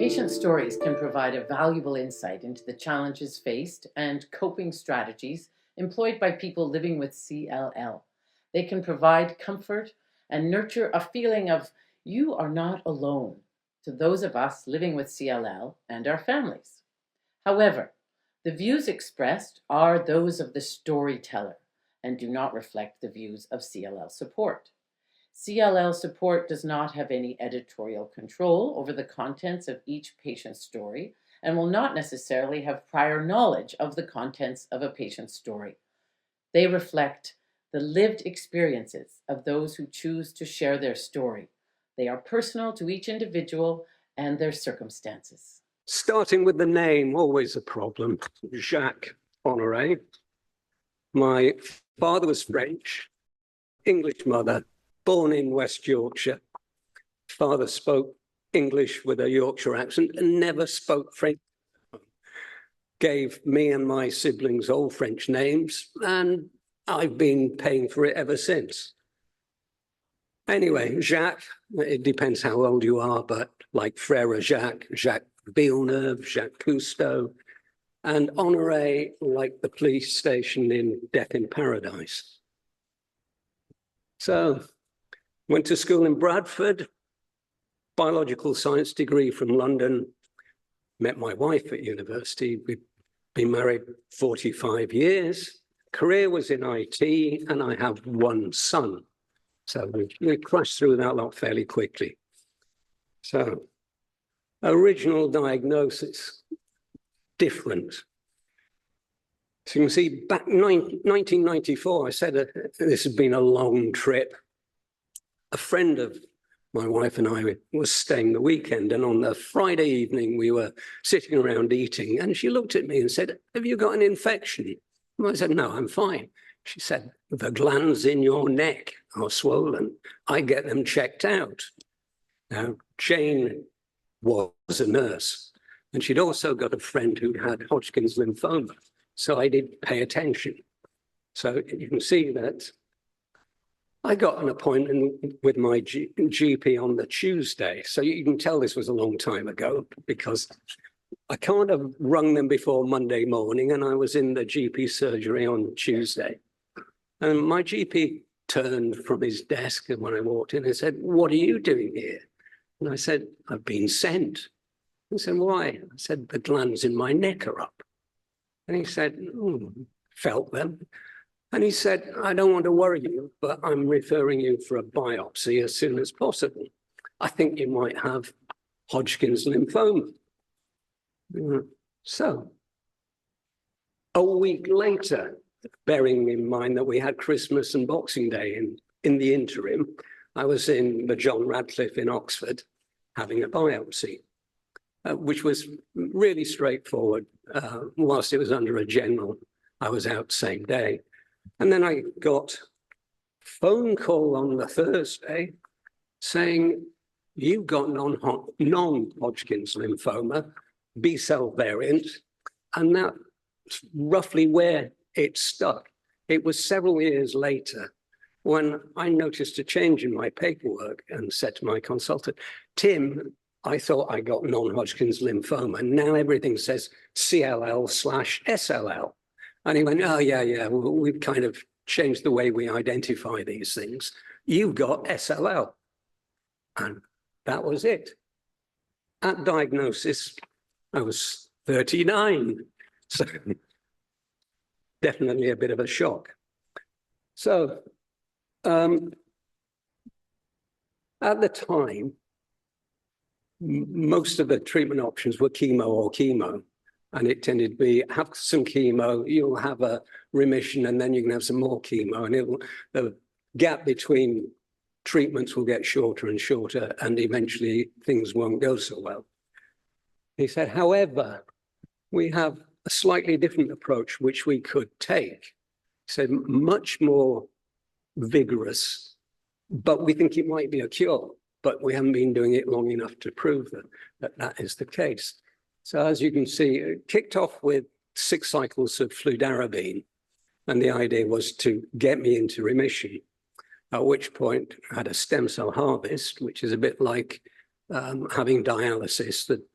Patient stories can provide a valuable insight into the challenges faced and coping strategies employed by people living with CLL. They can provide comfort and nurture a feeling of you are not alone to those of us living with CLL and our families. However, the views expressed are those of the storyteller and do not reflect the views of CLL support. CLL support does not have any editorial control over the contents of each patient's story and will not necessarily have prior knowledge of the contents of a patient's story. They reflect the lived experiences of those who choose to share their story. They are personal to each individual and their circumstances. Starting with the name, always a problem. Jacques Honoré. My father was French, English mother, born in West Yorkshire. Father spoke English with a Yorkshire accent and never spoke French. Gave me and my siblings all French names, and I've been paying for it ever since. Anyway, Jacques, it depends how old you are, but like Frère Jacques, Jacques Villeneuve, Jacques Cousteau, and Honoré, like the police station in Death in Paradise. So, went to school in Bradford, biological science degree from London, met my wife at university. We've been married 45 years. Career was in IT, and I have one son. So we crashed through that lot fairly quickly. So, original diagnosis, different. So you can see back 1994, I said this had been a long trip. A friend of my wife and I was staying the weekend, and on the Friday evening, we were sitting around eating, and she looked at me and said, "Have you got an infection?" And I said, "No, I'm fine." She said, "The glands in your neck are swollen. I get them checked out." Now, Jane was a nurse, and she'd also got a friend who had Hodgkin's lymphoma, so I did pay attention. So you can see that I got an appointment with my GP on the Tuesday. So you can tell this was a long time ago because I can't have rung them before Monday morning, and I was in the GP surgery on Tuesday. And my GP turned from his desk when I walked in and said, "What are you doing here?" And I said, "I've been sent." He said, "Why?" I said, "The glands in my neck are up." And he said, felt them. And he said, "I don't want to worry you, but I'm referring you for a biopsy as soon as possible. I think you might have Hodgkin's lymphoma." So, a week later, bearing in mind that we had Christmas and Boxing Day in the interim, I was in the John Radcliffe in Oxford having a biopsy, which was really straightforward. Whilst it was under a general, I was out same day. And then I got a phone call on the Thursday saying, "You've got non-Hodgkin's lymphoma, B-cell variant," and that's roughly where it stuck. It was several years later when I noticed a change in my paperwork and said to my consultant, "Tim, I thought I got non-Hodgkin's lymphoma. Now everything says CLL/SLL. And he went, "Oh, yeah, we've kind of changed the way we identify these things. You've got SLL." And that was it. At diagnosis, I was 39. So definitely a bit of a shock. So at the time, most of the treatment options were chemo. And it tended to be, have some chemo, you'll have a remission, and then you can have some more chemo. And the gap between treatments will get shorter and shorter, and eventually things won't go so well. He said, however, we have a slightly different approach which we could take. He said, much more vigorous, but we think it might be a cure, but we haven't been doing it long enough to prove that is the case. So as you can see, it kicked off with 6 cycles of fludarabine, and the idea was to get me into remission, at which point I had a stem cell harvest, which is a bit like having dialysis, that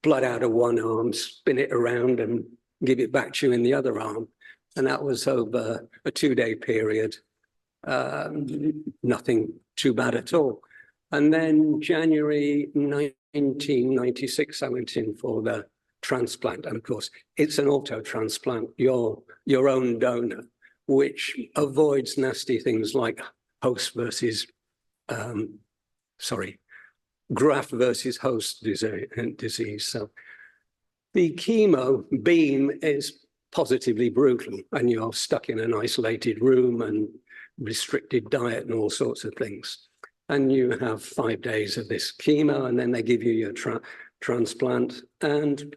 blood out of one arm, spin it around and give it back to you in the other arm. And that was over a 2-day period. Nothing too bad at all. And then January 1996, I went in for the transplant. And of course, it's an auto transplant, your own donor, which avoids nasty things like graft versus host disease. So the chemo beam is positively brutal, and you're stuck in an isolated room and restricted diet and all sorts of things. And you have 5 days of this chemo, and then they give you your transplant. And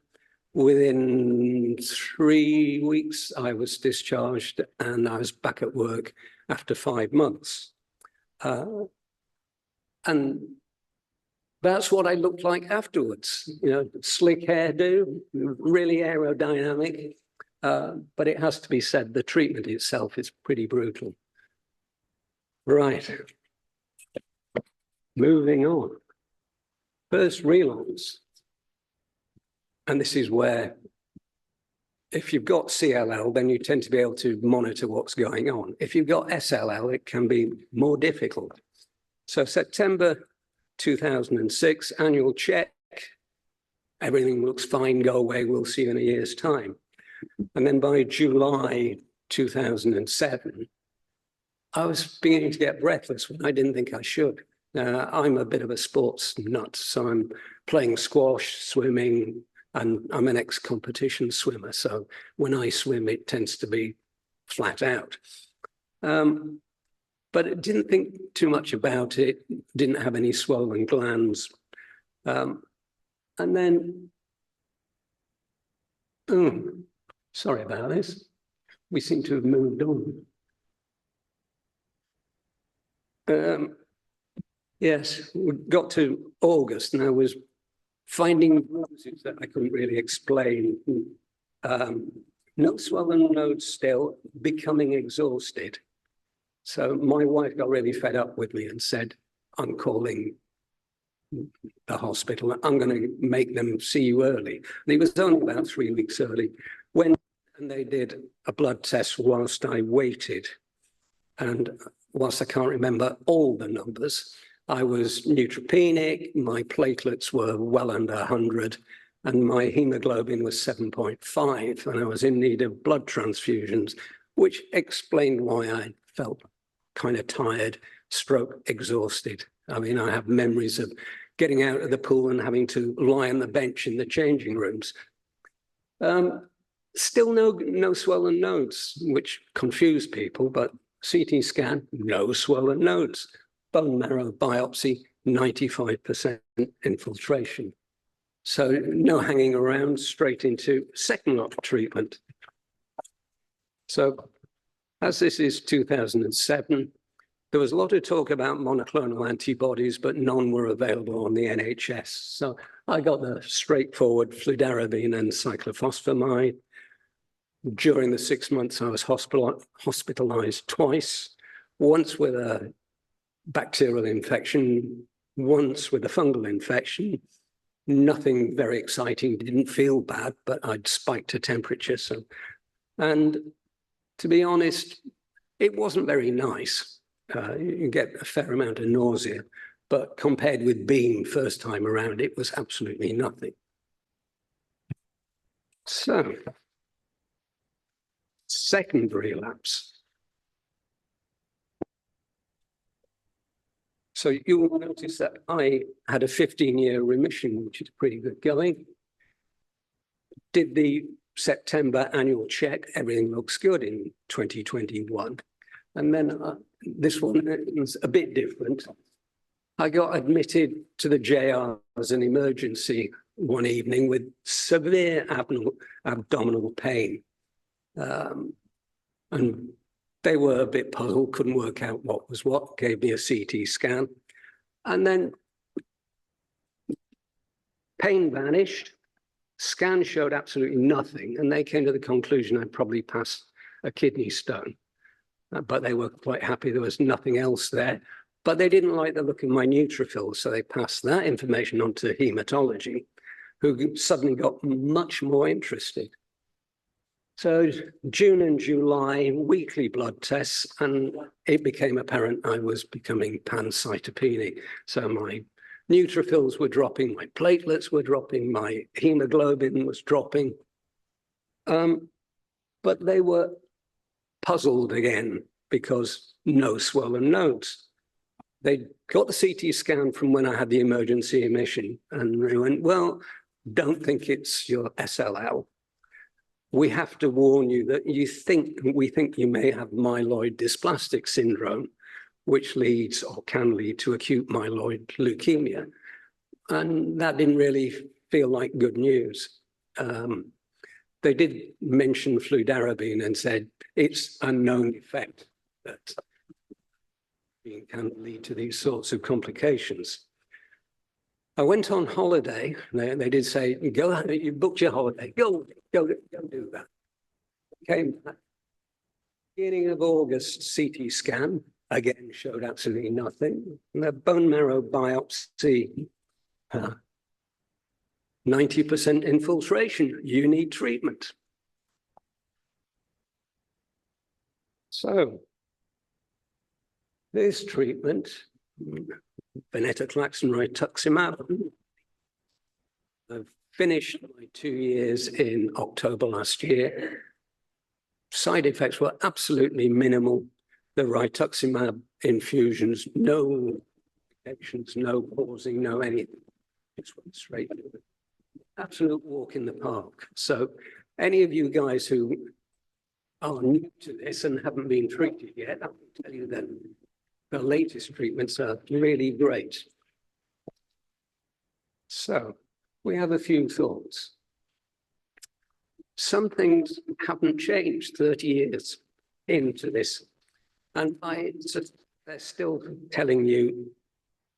within 3 weeks, I was discharged, and I was back at work after 5 months. And that's what I looked like afterwards. You know, slick hairdo, really aerodynamic. But it has to be said, the treatment itself is pretty brutal. Right. Moving on. First relapse. And this is where, if you've got CLL, then you tend to be able to monitor what's going on. If you've got SLL, it can be more difficult. So September 2006, annual check. Everything looks fine, go away, we'll see you in a year's time. And then by July 2007, I was beginning to get breathless when I didn't think I should. I'm a bit of a sports nut, so I'm playing squash, swimming, and I'm an ex-competition swimmer. So when I swim, it tends to be flat out. But I didn't think too much about it, didn't have any swollen glands. And then, sorry about this. We seem to have moved on. Yes, we got to August and I was finding bruises that I couldn't really explain. No swollen nodes still, becoming exhausted. So my wife got really fed up with me and said, I'm calling the hospital. I'm going to make them see you early. And it was only about 3 weeks early when they did a blood test whilst I waited. And whilst I can't remember all the numbers, I was neutropenic, my platelets were well under 100, and my hemoglobin was 7.5, and I was in need of blood transfusions, which explained why I felt kind of tired, stroke exhausted. I mean, I have memories of getting out of the pool and having to lie on the bench in the changing rooms. Still no swollen nodes, which confused people, but CT scan, no swollen nodes. Bone marrow biopsy, 95% infiltration. So no hanging around, straight into second lot of treatment. So as this is 2007, there was a lot of talk about monoclonal antibodies, but none were available on the NHS. So I got the straightforward fludarabine and cyclophosphamide. During the 6 months, I was hospitalized twice, once with a bacterial infection, once with a fungal infection. Nothing very exciting, didn't feel bad, but I'd spiked a temperature. And to be honest, it wasn't very nice. You get a fair amount of nausea, but compared with being first time around, it was absolutely nothing. So, second relapse. So you will notice that I had a 15-year remission, which is pretty good going. Did the September annual check, everything looks good in 2021. And then this one is a bit different. I got admitted to the JR as an emergency one evening with severe abdominal pain. And they were a bit puzzled, couldn't work out what was what, gave me a CT scan. And then pain vanished, scan showed absolutely nothing, and they came to the conclusion I'd probably passed a kidney stone. But they were quite happy there was nothing else there. But they didn't like the look of my neutrophils, so they passed that information on to hematology. who suddenly got much more interested. So June and July, weekly blood tests, and it became apparent I was becoming pancytopenic. So my neutrophils were dropping, my platelets were dropping, my hemoglobin was dropping. But they were puzzled again because no swollen nodes. They got the CT scan from when I had the emergency admission, and they went, well, don't think it's your SLL. We have to warn you that we think you may have myeloid dysplastic syndrome, which leads or can lead to acute myeloid leukemia. And that didn't really feel like good news. They did mention fludarabine and said it's a known effect that can lead to these sorts of complications. I went on holiday. They did say, go, you booked your holiday, go do that. Came back. Beginning of August, CT scan, again, showed absolutely nothing. And the bone marrow biopsy, 90% infiltration, you need treatment. So this treatment, venetoclax and rituximab, I've finished my 2 years in October last year. Side effects were absolutely minimal. The rituximab infusions, no infections, no pausing, no anything. Just went straight to it. Absolute walk in the park. So any of you guys who are new to this and haven't been treated yet, I can tell you that the latest treatments are really great. So we have a few thoughts. Some things haven't changed 30 years into this. And they're still telling you,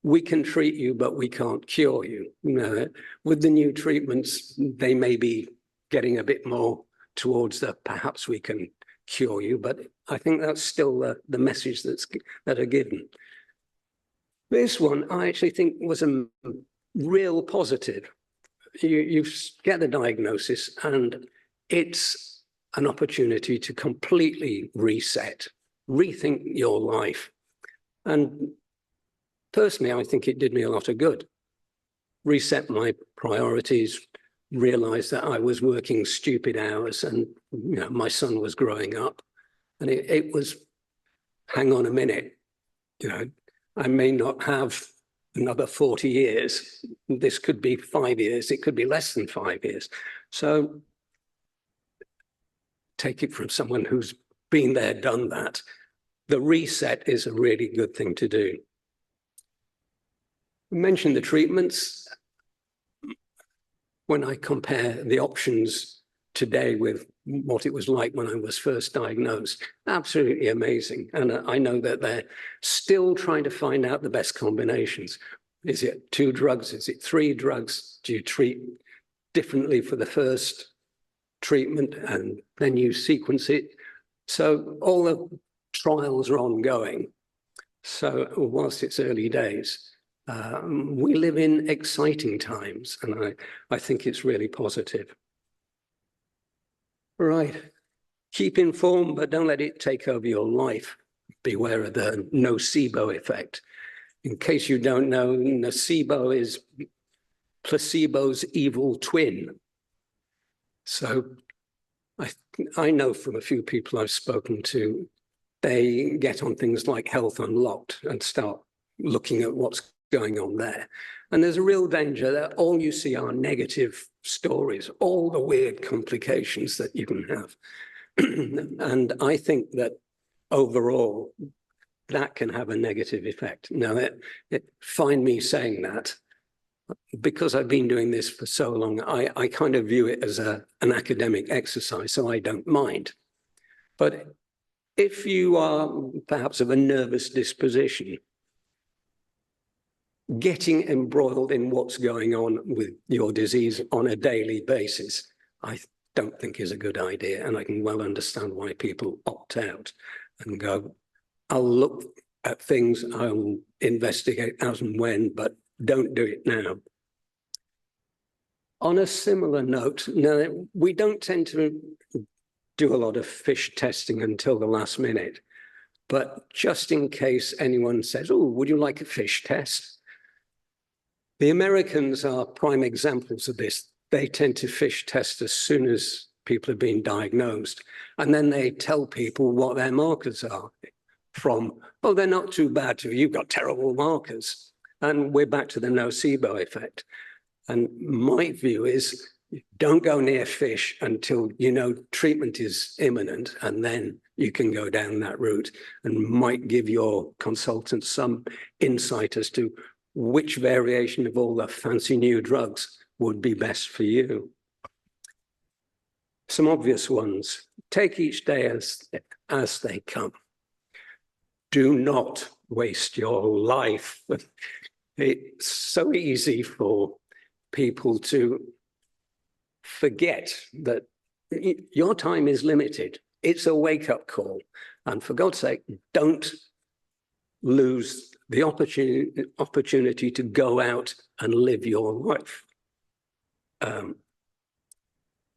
we can treat you, but we can't cure you. With the new treatments, they may be getting a bit more towards the perhaps we can cure you, but I think that's still the message that are given. This one, I actually think was a real positive. You get the diagnosis and it's an opportunity to completely reset, rethink your life. And personally, I think it did me a lot of good. Reset my priorities, realize that I was working stupid hours and my son was growing up. And it was, hang on a minute, I may not have another 40 years. This could be 5 years. It could be less than 5 years. So take it from someone who's been there, done that. The reset is a really good thing to do. I mentioned the treatments. When I compare the options today with what it was like when I was first diagnosed, absolutely amazing. And I know that they're still trying to find out the best combinations. Is it 2 drugs? Is it 3 drugs? Do you treat differently for the first treatment and then you sequence it? So all the trials are ongoing. So whilst it's early days, we live in exciting times, and I think it's really positive. Right. Keep informed, but don't let it take over your life. Beware of the nocebo effect. In case you don't know, nocebo is placebo's evil twin. So I know from a few people I've spoken to, they get on things like Health Unlocked and start looking at what's going on there. And there's a real danger that all you see are negative stories, all the weird complications that you can have. And I think that overall, that can have a negative effect. Now, find me saying that, because I've been doing this for so long, I kind of view it as an academic exercise, so I don't mind. But if you are perhaps of a nervous disposition, getting embroiled in what's going on with your disease on a daily basis, I don't think is a good idea. And I can well understand why people opt out and go, I'll look at things, I'll investigate as and when, but don't do it now. On a similar note, no, we don't tend to do a lot of fish testing until the last minute. But just in case anyone says, oh, would you like a fish test? The Americans are prime examples of this. They tend to fish test as soon as people have been diagnosed. And then they tell people what their markers are from, oh, they're not too bad to you, you've got terrible markers. And we're back to the nocebo effect. And my view is, don't go near fish until you know treatment is imminent, and then you can go down that route and might give your consultant some insight as to which variation of all the fancy new drugs would be best for you. Some obvious ones. Take each day as they come. Do not waste your life. It's so easy for people to forget that your time is limited. It's a wake-up call. And for God's sake, don't lose the opportunity to go out and live your life. And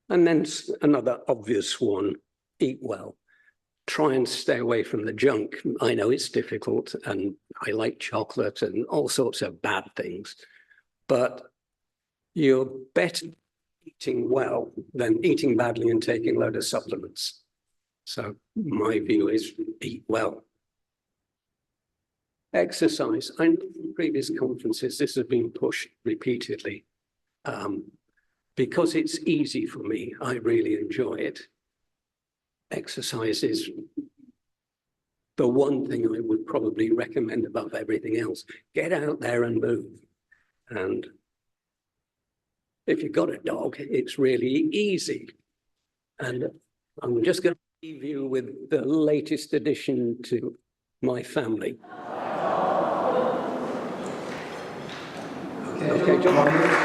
then another obvious one, eat well. Try and stay away from the junk. I know it's difficult, and I like chocolate and all sorts of bad things, but you're better eating well than eating badly and taking a load of supplements. So my view is eat well. Exercise. I know from previous conferences this has been pushed repeatedly. Because it's easy for me, I really enjoy it. Exercise is the one thing I would probably recommend above everything else. Get out there and move. And if you've got a dog, it's really easy. And I'm just going to leave you with the latest addition to my family. Okay, John.